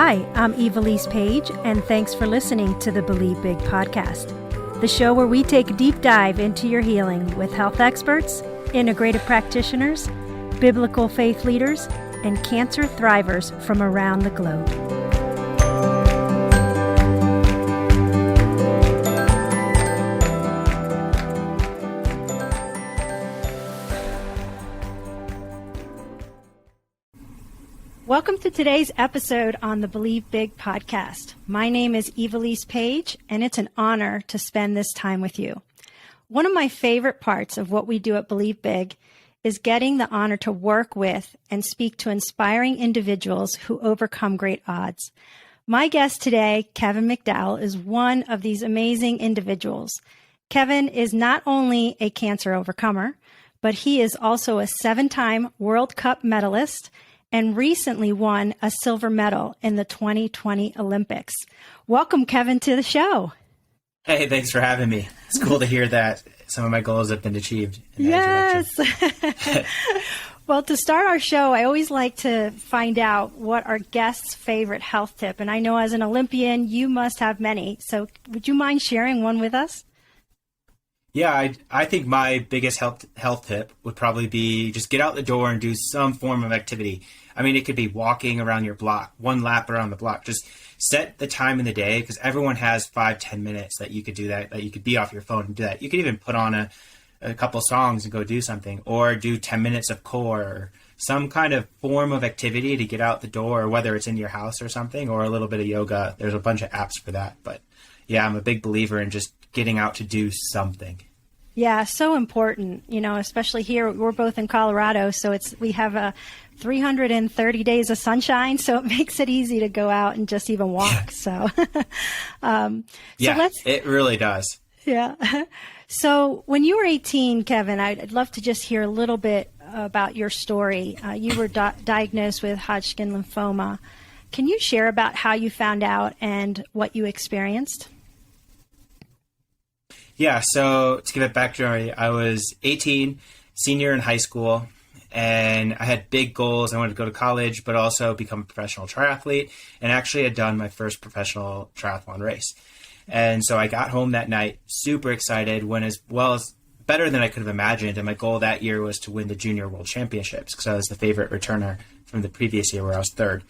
Hi, I'm Eva-Lise Page, and thanks for listening to the Believe Big podcast, the show where we take a deep dive into your healing with health experts, integrative practitioners, biblical faith leaders, and cancer thrivers from around the globe. Welcome to today's episode on the Believe Big podcast. My name is Eva-Lise Page, and it's an honor to spend this time with you. One of my favorite parts of what we do at Believe Big is getting the honor to work with and speak to inspiring individuals who overcome great odds. My guest today, Kevin McDowell, is one of these amazing individuals. Kevin is not only a cancer overcomer, but he is also a 7-time World Cup medalist and recently won a silver medal in the 2020 Olympics. Welcome, Kevin, to the show. Hey, thanks for having me. It's cool to hear that some of my goals have been achieved. Yes. Well, to start our show, I always like to find out what our guest's favorite health tip. And I know as an Olympian, you must have many. So would you mind sharing one with us? Yeah, I think my biggest health tip would probably be just get out the door and do some form of activity. I mean, it could be walking around your block, one lap around the block. Just set the time in the day because everyone has 5-10 minutes that you could do that you could be off your phone and do that. You could even put on a couple songs and go do something, or do 10 minutes of core, or some kind of form of activity to get out the door, whether it's in your house or something, or a little bit of yoga. There's a bunch of apps for that. But yeah, I'm a big believer in just getting out to do something. Yeah, so important, especially here. We're both in Colorado, so we have 330 days of sunshine, so it makes it easy to go out and just even walk. So, it really does. Yeah. So when you were 18, Kevin, I'd love to just hear a little bit about your story. You were diagnosed with Hodgkin lymphoma. Can you share about how you found out and what you experienced? Yeah, so to give it backstory, I was 18, senior in high school, and I had big goals. I wanted to go to college, but also become a professional triathlete, and actually had done my first professional triathlon race. And so I got home that night, super excited, went as well as better than I could have imagined, and my goal that year was to win the Junior World Championships because I was the favorite returner from the previous year where I was third.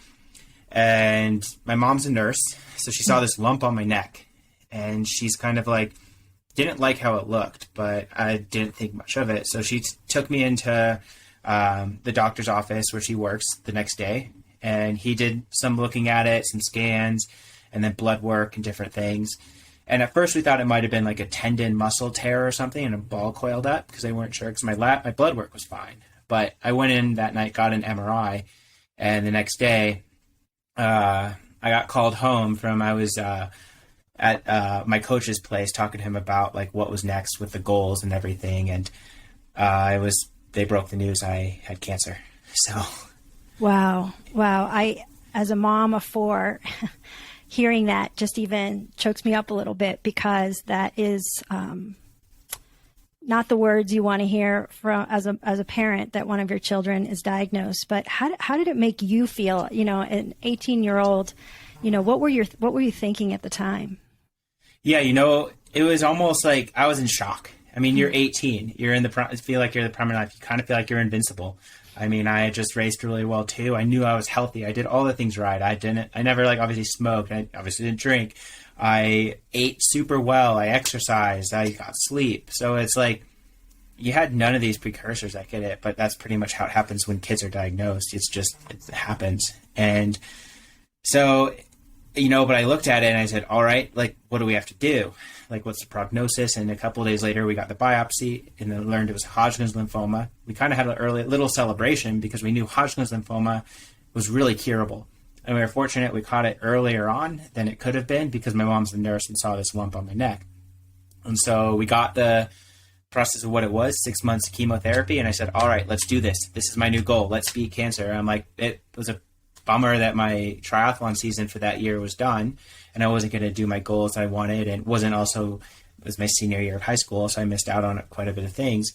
And my mom's a nurse, so she saw this lump on my neck, and she's kind of like, didn't like how it looked, but I didn't think much of it. So she took me into the doctor's office where she works the next day, and he did some looking at it, some scans, and then blood work and different things. And at first we thought it might have been like a tendon muscle tear or something, and a ball coiled up because they weren't sure because my blood work was fine. But I went in that night, got an MRI, and the next day I got called home from, I was at my coach's place talking to him about like what was next with the goals and everything. And they broke the news I had cancer. So. Wow. I, as a mom of 4, hearing that just even chokes me up a little bit because that is not the words you want to hear from as a parent that one of your children is diagnosed. But how did it make you feel? An 18-year-old, what were you thinking at the time? Yeah, it was almost like I was in shock. I mean, you're 18. You're feel like you're the prime life. You kind of feel like you're invincible. I mean, I had just raced really well too. I knew I was healthy. I did all the things right. I never obviously smoked. I obviously didn't drink. I ate super well. I exercised. I got sleep. So it's like you had none of these precursors that get it, but that's pretty much how it happens when kids are diagnosed. It happens. And so, but I looked at it and I said, all right, what do we have to do? What's the prognosis? And a couple of days later, we got the biopsy and then learned it was Hodgkin's lymphoma. We kind of had an early little celebration because we knew Hodgkin's lymphoma was really curable. And we were fortunate we caught it earlier on than it could have been because my mom's a nurse and saw this lump on my neck. And so we got the process of what it was, 6 months of chemotherapy. And I said, all right, let's do this. This is my new goal. Let's beat cancer. And I'm like, it was a bummer that my triathlon season for that year was done and I wasn't going to do my goals I wanted, and it was my senior year of high school, so I missed out on quite a bit of things,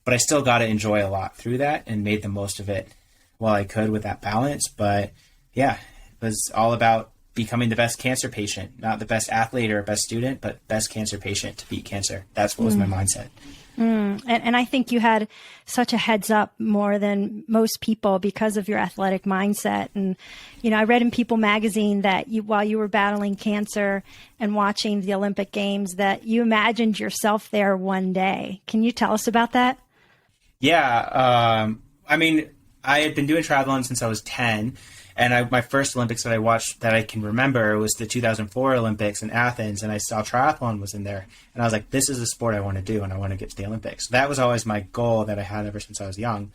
but I still got to enjoy a lot through that and made the most of it while I could with that balance. But yeah, it was all about becoming the best cancer patient, not the best athlete or best student, but best cancer patient to beat cancer. That's what was my mindset. And I think you had such a heads up more than most people because of your athletic mindset. And, I read in People magazine that while you were battling cancer and watching the Olympic Games, that you imagined yourself there one day. Can you tell us about that? Yeah. I had been doing triathlon since I was 10. And my first Olympics that I watched that I can remember was the 2004 Olympics in Athens, and I saw triathlon was in there. And I was like, this is a sport I want to do, and I want to get to the Olympics. That was always my goal that I had ever since I was young.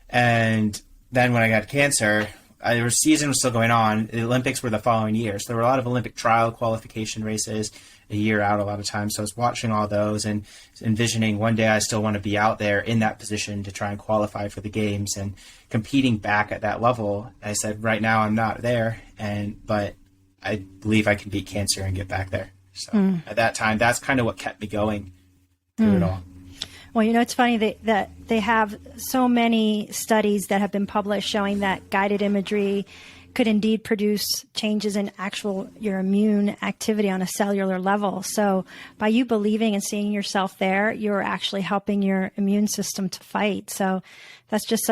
And then when I got cancer, the season was still going on. The Olympics were the following year. So there were a lot of Olympic trial qualification races a year out a lot of times. So I was watching all those and envisioning one day I still want to be out there in that position to try and qualify for the games and competing back at that level. I said, right now I'm not there, but I believe I can beat cancer and get back there. So at that time, that's kind of what kept me going through it all. Well, it's funny that they have so many studies that have been published showing that guided imagery could indeed produce changes in your immune activity on a cellular level. So by you believing and seeing yourself there, you're actually helping your immune system to fight. So that's just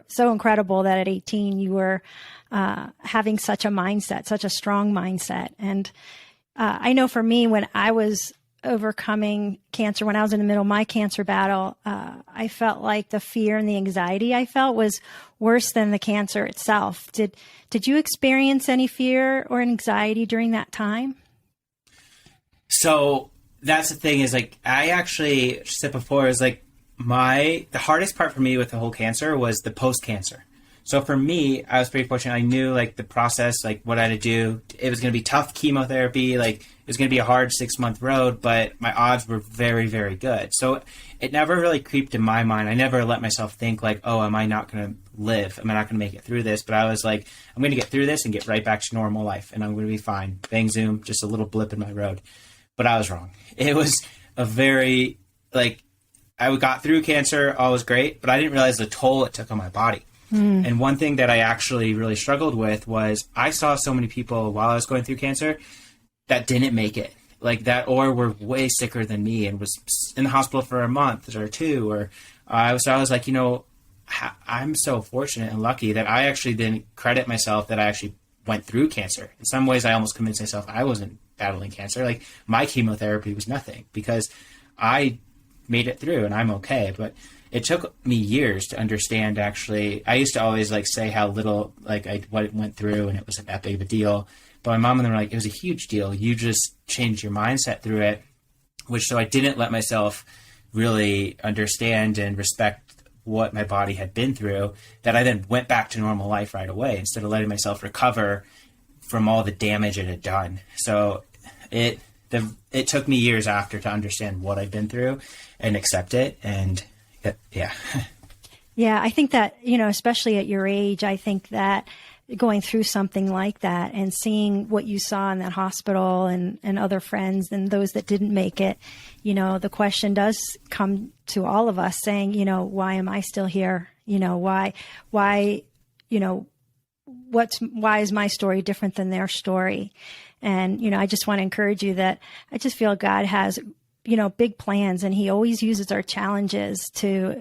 so incredible that at 18 you were having such a mindset, such a strong mindset. And I know for me, when I was overcoming cancer, when I was in the middle of my cancer battle, I felt like the fear and the anxiety I felt was worse than the cancer itself. Did you experience any fear or anxiety during that time? So that's the thing is like, I actually said before is like the hardest part for me with the whole cancer was the post-cancer. So for me, I was pretty fortunate. I knew like the process, like what I had to do. It was going to be tough chemotherapy. Like it was going to be a hard 6-month road, but my odds were very, very good. So it never really creeped in my mind. I never let myself think like, oh, am I not going to live? Am I not going to make it through this? But I was like, I'm going to get through this and get right back to normal life. And I'm going to be fine. Bang, zoom, just a little blip in my road. But I was wrong. It was a very, I got through cancer. All was great, but I didn't realize the toll it took on my body. And one thing that I actually really struggled with was I saw so many people while I was going through cancer that didn't make it like that, or were way sicker than me and was in the hospital for a month or 2. I was like, I'm so fortunate and lucky that I actually didn't credit myself that I actually went through cancer. In some ways, I almost convinced myself I wasn't battling cancer. Like my chemotherapy was nothing because I made it through and I'm okay. But it took me years to understand, actually. I used to always say how little, what it went through and it wasn't that big of a deal. But my mom and them were like, it was a huge deal. You just changed your mindset through it, so I didn't let myself really understand and respect what my body had been through, that I then went back to normal life right away instead of letting myself recover from all the damage it had done. So it took me years after to understand what I'd been through and accept it. And yeah. Yeah, I think that, especially at your age, I think that going through something like that and seeing what you saw in that hospital and other friends and those that didn't make it, the question does come to all of us saying, why am I still here? Why is my story different than their story? And, I just want to encourage you that I just feel God has big plans, and he always uses our challenges to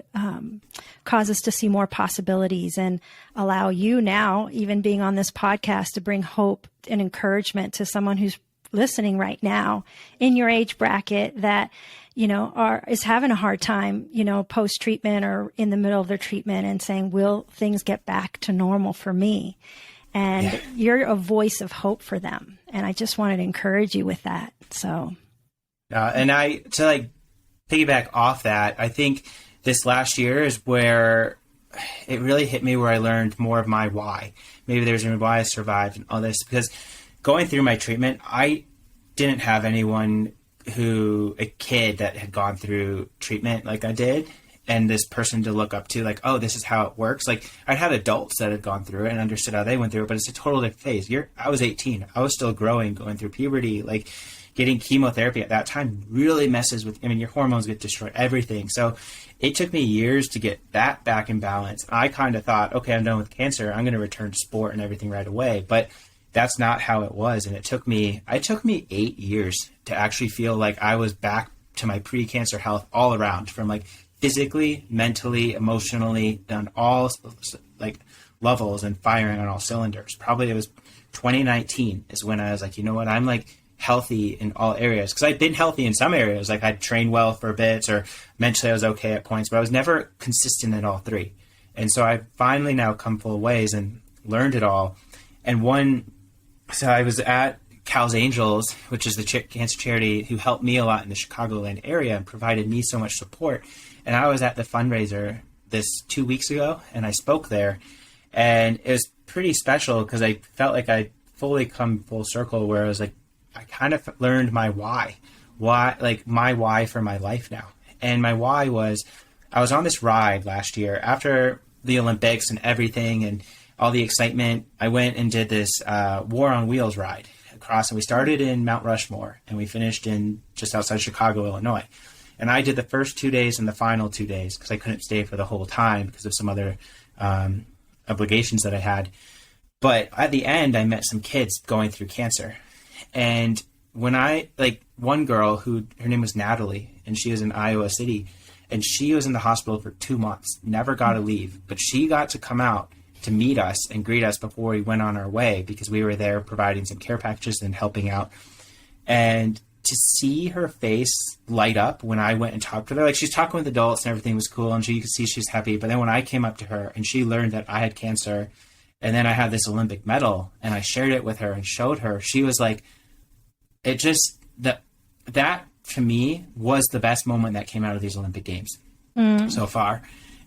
cause us to see more possibilities and allow you now, even being on this podcast, to bring hope and encouragement to someone who's listening right now in your age bracket that, is having a hard time, post-treatment or in the middle of their treatment and saying, will things get back to normal for me? And you're a voice of hope for them. And I just wanted to encourage you with that. So. And to piggyback off that, I think this last year is where it really hit me, where I learned more of my why. Maybe there's a why I survived and all this, because going through my treatment, I didn't have anyone a kid that had gone through treatment like I did, and this person to look up to, oh, this is how it works. I'd had adults that had gone through it and understood how they went through it, but it's a total different phase. I was 18. I was still growing, going through puberty, getting chemotherapy at that time really messes with, your hormones get destroyed, everything. So it took me years to get that back in balance. I kind of thought, okay, I'm done with cancer. I'm going to return to sport and everything right away. But that's not how it was. And it took me 8 years to actually feel like I was back to my pre-cancer health all around, from like physically, mentally, emotionally, on all like levels and firing on all cylinders. Probably it was 2019 is when I was like, you know what, I'm like healthy in all areas. Because I'd been healthy in some areas, like I'd trained well for a bit, or mentally I was okay at points, but I was never consistent in all three. And so I finally now come full ways and learned it all. And so I was at Cal's Angels, which is the cancer charity who helped me a lot in the Chicagoland area and provided me so much support. And I was at the fundraiser this 2 weeks ago, and I spoke there, and it was pretty special because I felt like I'd fully come full circle, where I was like, I kind of learned my why, like my why for my life now. And my why was, I was on this ride last year after the Olympics and everything and all the excitement. I went and did this War on Wheels ride across, and we started in Mount Rushmore and we finished in just outside Chicago, Illinois. And I did the first 2 days and the final 2 days because I couldn't stay for the whole time because of some other obligations that I had. But at the end, I met some kids going through cancer. And when one girl her name was Natalie, and she was in Iowa City, and she was in the hospital for 2 months, never got to leave, but she got to come out to meet us and greet us before we went on our way, because we were there providing some care packages and helping out. And to see her face light up when I went and talked to her, like she's talking with adults and everything was cool, and you could see she's happy. But then when I came up to her and she learned that I had cancer, and then I had this Olympic medal, and I shared it with her and showed her, she was like, it just, that to me was the best moment that came out of these Olympic Games so far.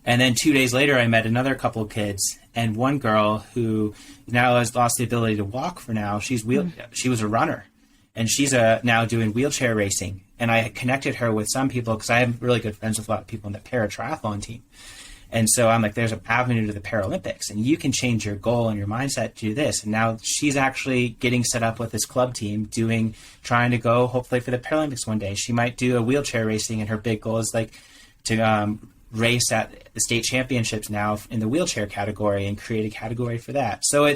And then 2 days later, I met another couple of kids, and one girl who now has lost the ability to walk for now. She was a runner, and she's now doing wheelchair racing. And I connected her with some people because I am really good friends with a lot of people in the para triathlon team. And so I'm like, there's an avenue to the Paralympics, and you can change your goal and your mindset to do this. And now she's actually getting set up with this club team trying to go hopefully for the Paralympics one day. She might do a wheelchair racing, and her big goal is like to race at the state championships now in the wheelchair category and create a category for that. So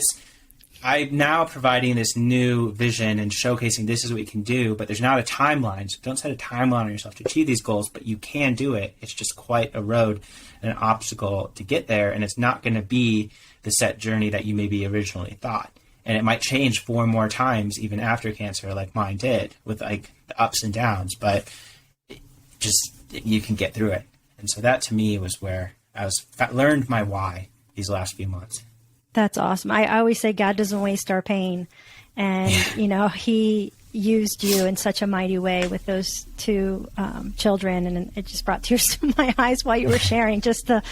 I'm now providing this new vision and showcasing this is what we can do, but there's not a timeline. So don't set a timeline on yourself to achieve these goals, but you can do it. It's just quite a road and an obstacle to get there. And it's not going to be the set journey that you maybe originally thought. And it might change 4 more times even after cancer, like mine did, with like the ups and downs, but you can get through it. And so that to me was where I learned my why these last few months. That's awesome. I always say God doesn't waste our pain. And, he used you in such a mighty way with those 2 children. And it just brought tears to my eyes while you were sharing, just the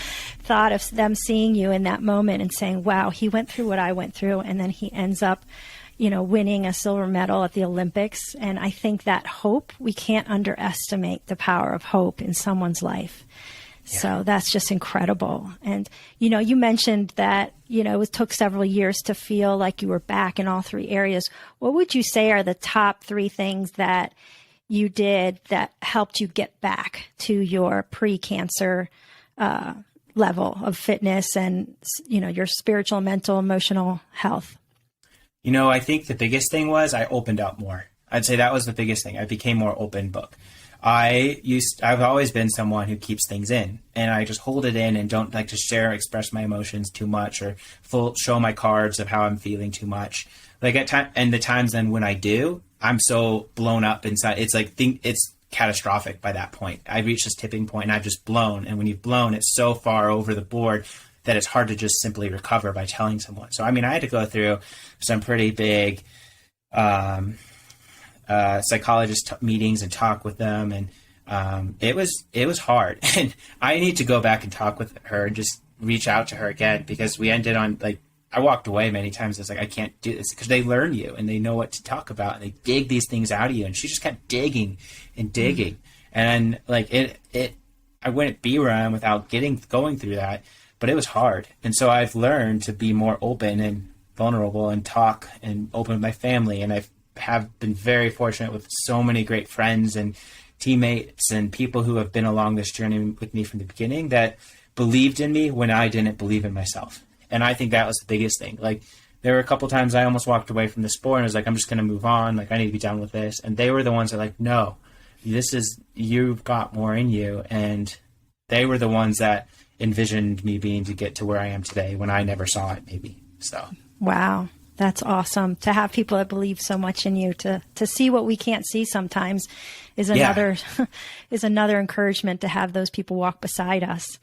thought of them seeing you in that moment and saying, wow, he went through what I went through. And then he ends up, winning a silver medal at the Olympics. And I think that hope, we can't underestimate the power of hope in someone's life. Yeah. So that's just incredible. And, you mentioned that, it took several years to feel like you were back in all 3 areas. What would you say are the top 3 things that you did that helped you get back to your pre-cancer level of fitness and, your spiritual, mental, emotional health? I think the biggest thing was I opened up more. I'd say that was the biggest thing. I became more open book. I've always been someone who keeps things in, and I just hold it in and don't like to express my emotions too much, or show my cards of how I'm feeling too much. Like and the times then when I do, I'm so blown up inside. It's like, it's catastrophic by that point. I've reached this tipping point and I've just blown. And when you've blown, it's so far over the board that it's hard to just simply recover by telling someone. So, I had to go through some pretty big, psychologist meetings and talk with them, and it was hard. And I need to go back and talk with her and just reach out to her again, because we ended on I walked away many times. I was like, I can't do this, because they learn you and they know what to talk about and they dig these things out of you. And she just kept digging and digging, and I wouldn't be where I am without going through that. But it was hard, and so I've learned to be more open and vulnerable and talk and open with my family, and I've have been very fortunate with so many great friends and teammates and people who have been along this journey with me from the beginning that believed in me when I didn't believe in myself. And I think that was the biggest thing. there were a couple times I almost walked away from the sport and was like, I'm just going to move on. Like, I need to be done with this. And they were the ones that like, no, you've got more in you. And they were the ones that envisioned me being to get to where I am today when I never saw it maybe. So. Wow. That's awesome to have people that believe so much in you. To see what we can't see sometimes is another is another encouragement to have those people walk beside us.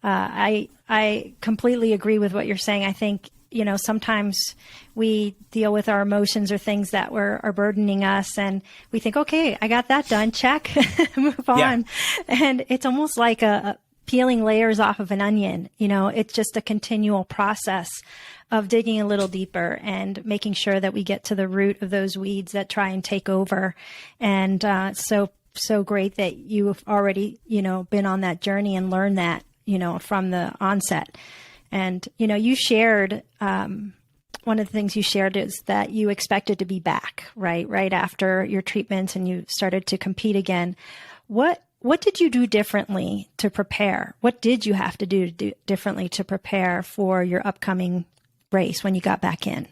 I completely agree with what you're saying. I think, sometimes we deal with our emotions or things that are burdening us, and we think, okay, I got that done. Check, move on. Yeah. And it's almost like a peeling layers off of an onion. It's just a continual process of digging a little deeper and making sure that we get to the root of those weeds that try and take over. And so great that you've already, been on that journey and learned that, from the onset. And, you shared, one of the things you shared is that you expected to be back, right after your treatments, and you started to compete again. What did you do differently to prepare? What did you have to do differently to prepare for your upcoming race when you got back in?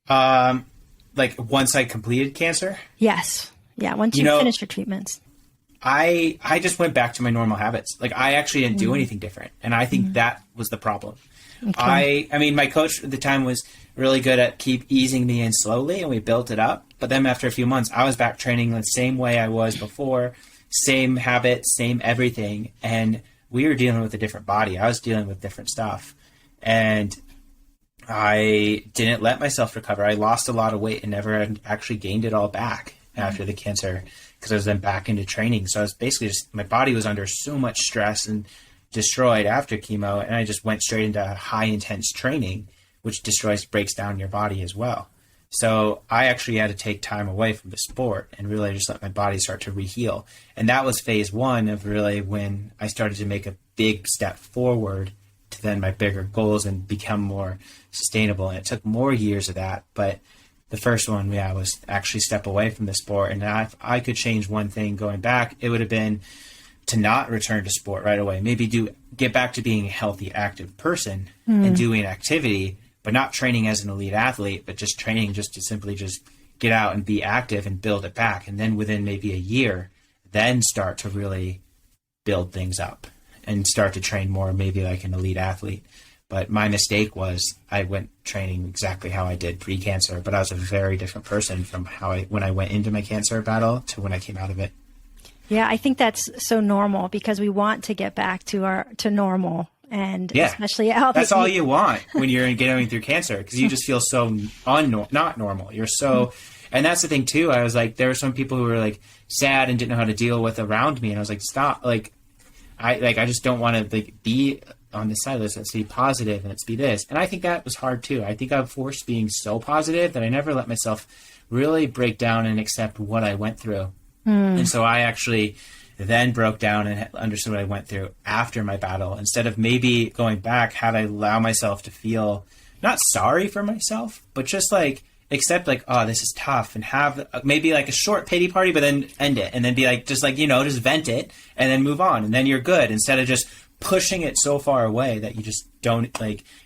Like once I completed cancer? Yes. Yeah. Once you finished your treatments. I just went back to my normal habits. Like I actually didn't do anything different. And I think that was the problem. Okay. I mean, my coach at the time was really good at keep easing me in slowly, and we built it up. But then after a few months, I was back training the same way I was before, same habits, same everything. And we were dealing with a different body. I was dealing with different stuff. And I didn't let myself recover. I lost a lot of weight and never actually gained it all back after the cancer, because I was then back into training. So I was basically my body was under so much stress and destroyed after chemo. And I just went straight into high intense training, which breaks down your body as well. So I actually had to take time away from the sport and really just let my body start to reheal. And that was phase one of really when I started to make a big step forward to then my bigger goals and become more sustainable. And it took more years of that. But the first one, was actually step away from the sport. And if I could change one thing going back, it would have been to not return to sport right away. Maybe get back to being a healthy, active person and doing activity, but not training as an elite athlete, but just training just to simply just get out and be active and build it back. And then within maybe a year, then start to really build things up and start to train more, maybe like an elite athlete. But my mistake was I went training exactly how I did pre-cancer, but I was a very different person from when I went into my cancer battle to when I came out of it. Yeah, I think that's so normal because we want to get back to normal. And especially that's all you want when you're going through cancer, because you just feel so not normal. You're so, and that's the thing too. I was like, there were some people who were like sad and didn't know how to deal with around me. And I was like, stop. I just don't want to be on this side of this. Let's be positive and let's be this. And I think that was hard too. I think I forced being so positive that I never let myself really break down and accept what I went through. And so I actually then broke down and understood what I went through after my battle. Instead of maybe going back, had I allow myself to feel not sorry for myself, but just like accept oh, this is tough, and have maybe like a short pity party, but then end it and then be like, just vent it and then move on. And then you're good, instead of just pushing it so far away that you just don't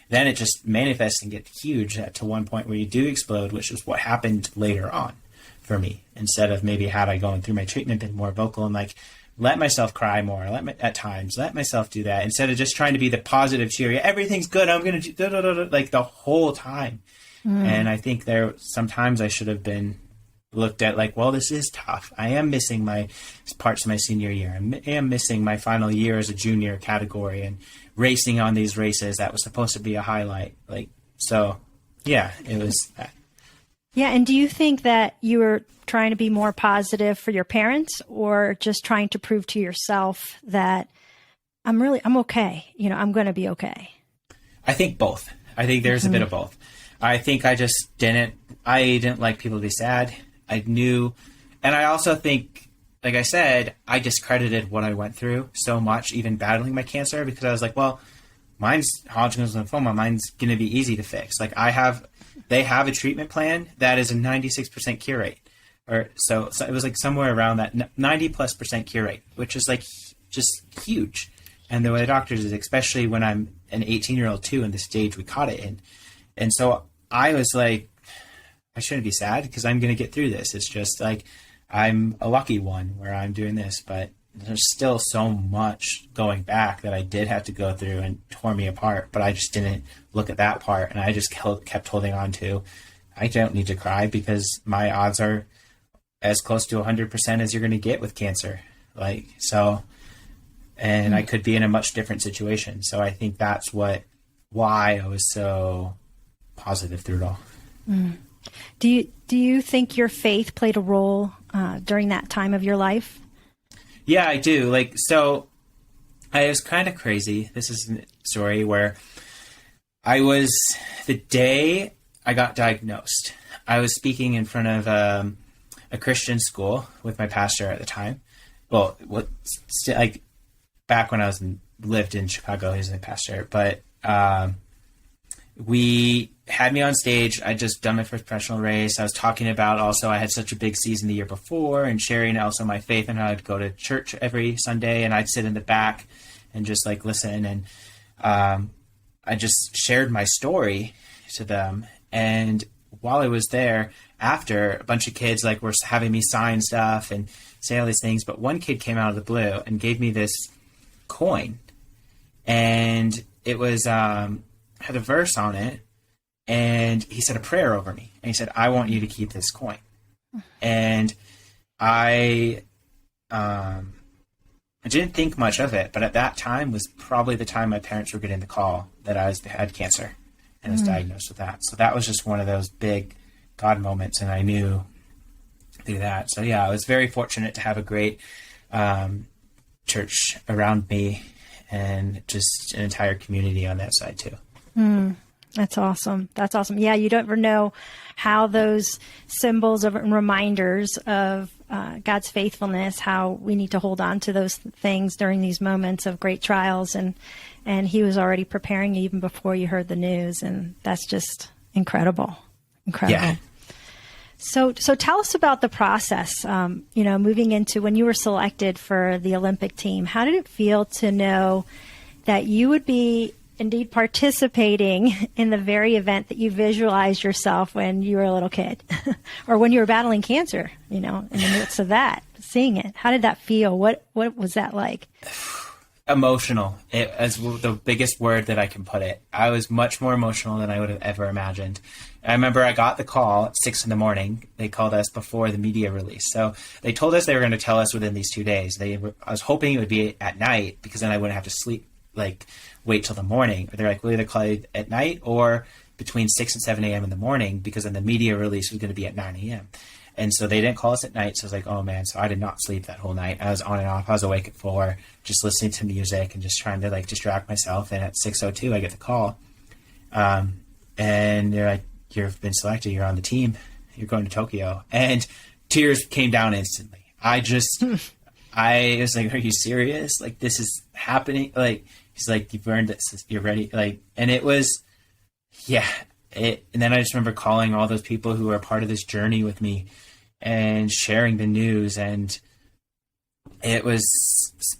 then it just manifests and gets huge to one point where you do explode, which is what happened later on for me. Instead of maybe had I gone through my treatment, been more vocal and let myself cry more, at times, let myself do that, instead of just trying to be the positive cheery, everything's good, I'm going to do, the whole time. And I think sometimes I should have been looked at well, this is tough. I am missing my parts of my senior year. I am missing my final year as a junior category and racing on these races that was supposed to be a highlight. It was that. Yeah. And do you think that you were trying to be more positive for your parents, or just trying to prove to yourself that I'm okay. I'm going to be okay? I think both. I think there's a bit of both. I think I didn't like people to be sad. I knew, and I also think, like I said, I discredited what I went through so much, even battling my cancer, because I was like, well, mine's Hodgkin's lymphoma. Mine's going to be easy to fix. They have a treatment plan that is a 96% cure rate. So it was somewhere around that 90+% cure rate, which is just huge. And the way the doctors is, especially when I'm an 18-year-old too, in the stage we caught it in, And so I was like, I shouldn't be sad because I'm going to get through this. It's just like, I'm a lucky one where I'm doing this, but there's still so much going back that I did have to go through and tore me apart, but I just didn't look at that part. And I just kept holding on to, I don't need to cry because my odds are as close to 100% as you're going to get with cancer. Like, so, and I could be in a much different situation. So I think that's why I was so positive through it all. Mm. Do you think your faith played a role during that time of your life? Yeah, I do. Like, so I was kind of crazy. This is a story where the day I got diagnosed, I was speaking in front of a Christian school with my pastor at the time. Well, like back when I lived in Chicago, he was my pastor, but we had me on stage. I just done my first professional race. I was talking about also I had such a big season the year before and sharing also my faith and how I'd go to church every Sunday and I'd sit in the back and just like listen. And I just shared my story to them. And while I was there, after, a bunch of kids like were having me sign stuff and say all these things. But one kid came out of the blue and gave me this coin. And it was had a verse on it. And he said a prayer over me. And he said, I want you to keep this coin. And I didn't think much of it. But at that time was probably the time my parents were getting the call that I had cancer and was diagnosed with that. So that was just one of those big God moments. And I knew through that. So yeah, I was very fortunate to have a great church around me and just an entire community on that side too. That's awesome. That's awesome. Yeah, you don't ever know how those symbols of and reminders of God's faithfulness, how we need to hold on to those things during these moments of great trials. And he was already preparing you even before you heard the news. And that's just incredible. Incredible. Yeah. So tell us about the process, moving into when you were selected for the Olympic team. How did it feel to know that you would be indeed participating in the very event that you visualized yourself when you were a little kid or when you were battling cancer, in the midst of that, seeing it? How did that feel? What was that like? Emotional as the biggest word that I can put it. I was much more emotional than I would have ever imagined. I remember I got the call at 6 a.m. They called us before the media release. So they told us they were going to tell us within these 2 days. I was hoping it would be at night because then I wouldn't have to sleep, wait till the morning. They're like, we'll either call you at night or between 6 and 7 a.m. in the morning because then the media release was going to be at 9 a.m. And so they didn't call us at night. So I was like, oh man. So I did not sleep that whole night. I was on and off. I was awake at 4, just listening to music and just trying to distract myself. And at 6:02, I get the call. And they're like, you've been selected. You're on the team. You're going to Tokyo. And tears came down instantly. I was like, are you serious? Like, this is happening. Like, he's like, you've earned this. You're ready. And it was, yeah. And then I just remember calling all those people who were a part of this journey with me and sharing the news. And it was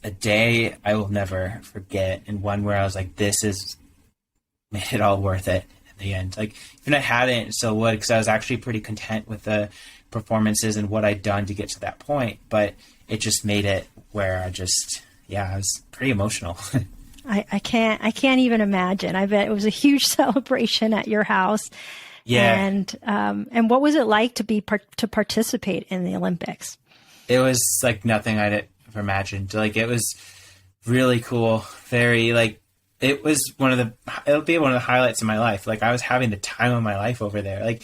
a day I will never forget. And one where I was like, this has made it all worth it at the end. Even I hadn't, it still would, because I was actually pretty content with the performances and what I'd done to get to that point. But it just made it where I was pretty emotional. I can't even imagine. I bet it was a huge celebration at your house. Yeah. And what was it like to participate in the Olympics? It was like nothing I'd ever imagined. It was really cool. Very it was it'll be one of the highlights of my life. I was having the time of my life over there.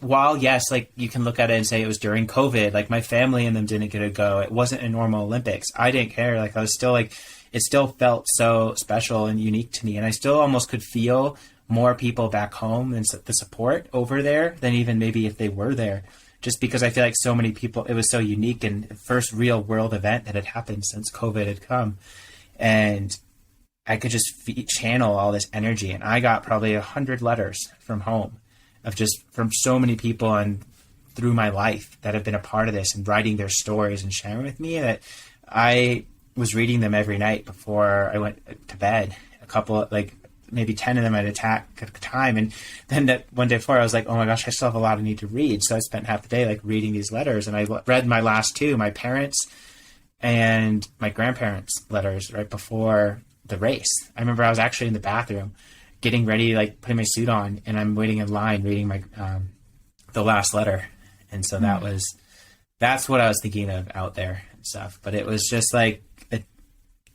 While yes, you can look at it and say it was during COVID, my family and them didn't get to go. It wasn't a normal Olympics. I didn't care. I was still it still felt so special and unique to me. And I still almost could feel more people back home and the support over there than even maybe if they were there, just because I feel like so many people, it was so unique and the first real world event that had happened since COVID had come. And I could just channel all this energy. And I got probably 100 letters from home from so many people and through my life that have been a part of this and writing their stories and sharing with me that I was reading them every night before I went to bed. A couple maybe 10 of them at a time. And then that one day before, I was like, oh my gosh, I still have a lot I need to read. So I spent half the day like reading these letters, and I read my last two, my parents and my grandparents' letters right before the race. I remember I was actually in the bathroom getting ready, like putting my suit on, and I'm waiting in line reading my the last letter. And so that's what I was thinking of out there and stuff. But it was just like an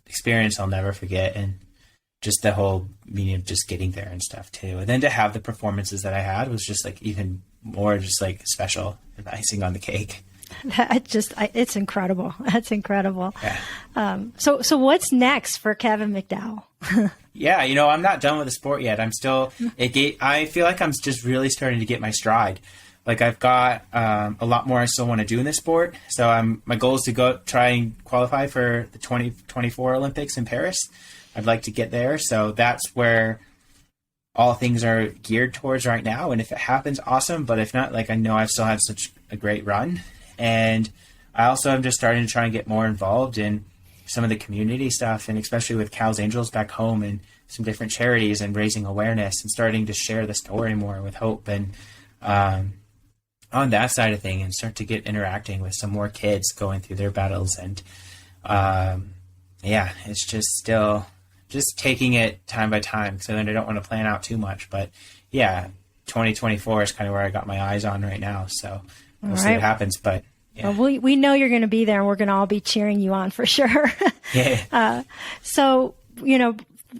experience I'll never forget, and just the whole meaning of just getting there and stuff too. And then to have the performances that I had was just like even more just like special, icing on the cake. It's incredible. That's incredible. Yeah. So what's next for Kevin McDowell? Yeah, I'm not done with the sport yet. I'm still, I feel like I'm just really starting to get my stride. Like I've got a lot more I still want to do in this sport. So my goal is to go try and qualify for the 2024 Olympics in Paris. I'd like to get there. So that's where all things are geared towards right now. And if it happens, awesome. But if not, like I know I've still had such a great run. And I also am just starting to try and get more involved in some of the community stuff, and especially with Cal's Angels back home and some different charities, and raising awareness and starting to share the story more with Hope, and on that side of thing, and start to get interacting with some more kids going through their battles. And it's just still just taking it time by time. So then I don't want to plan out too much, but yeah, 2024 is kind of where I got my eyes on right now. So we'll see what happens, but yeah. Well, we know you're going to be there, and we're going to all be cheering you on for sure. Yeah. So,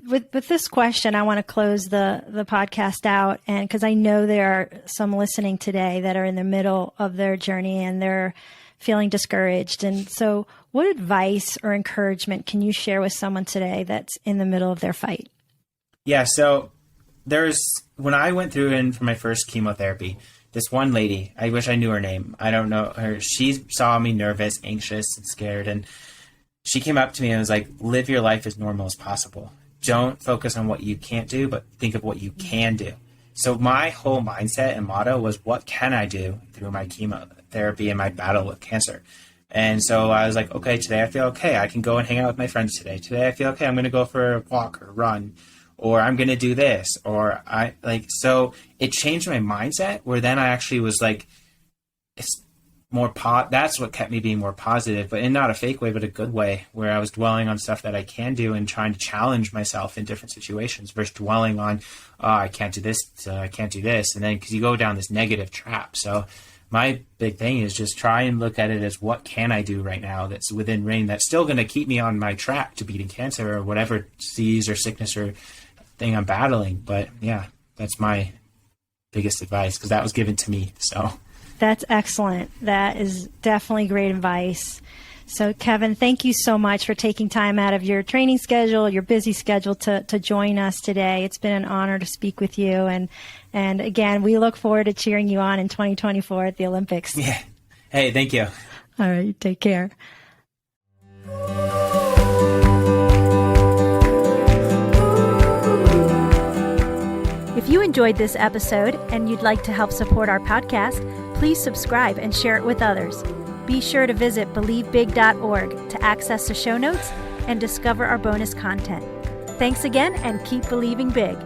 with this question, I want to close the podcast out, and because I know there are some listening today that are in the middle of their journey and they're feeling discouraged. And so what advice or encouragement can you share with someone today that's in the middle of their fight? Yeah. So when I went through in for my first chemotherapy, this one lady, I wish I knew her name. I don't know her. She saw me nervous, anxious, and scared. And she came up to me and was like, live your life as normal as possible. Don't focus on what you can't do, but think of what you can do. So my whole mindset and motto was, what can I do through my chemotherapy and my battle with cancer? And so I was like, okay, today I feel okay. I can go and hang out with my friends today. Today I feel okay. I'm going to go for a walk or run, or I'm going to do this, or so it changed my mindset, where then I actually was like, it's more that's what kept me being more positive, but in not a fake way, but a good way, where I was dwelling on stuff that I can do and trying to challenge myself in different situations versus dwelling on, I can't do this, I can't do this. And then, because you go down this negative trap. So my big thing is just try and look at it as, what can I do right now that's within range, that's still going to keep me on my track to beating cancer or whatever disease or sickness or thing I'm battling. But yeah, that's my biggest advice, because that was given to me. So that's excellent. That is definitely great advice. So Kevin, thank you so much for taking time out of your training schedule, your busy schedule, to join us today. It's been an honor to speak with you. And again, we look forward to cheering you on in 2024 at the Olympics. Yeah. Hey, thank you. All right. Take care. If you enjoyed this episode and you'd like to help support our podcast, please subscribe and share it with others. Be sure to visit believebig.org to access the show notes and discover our bonus content. Thanks again, and keep believing big.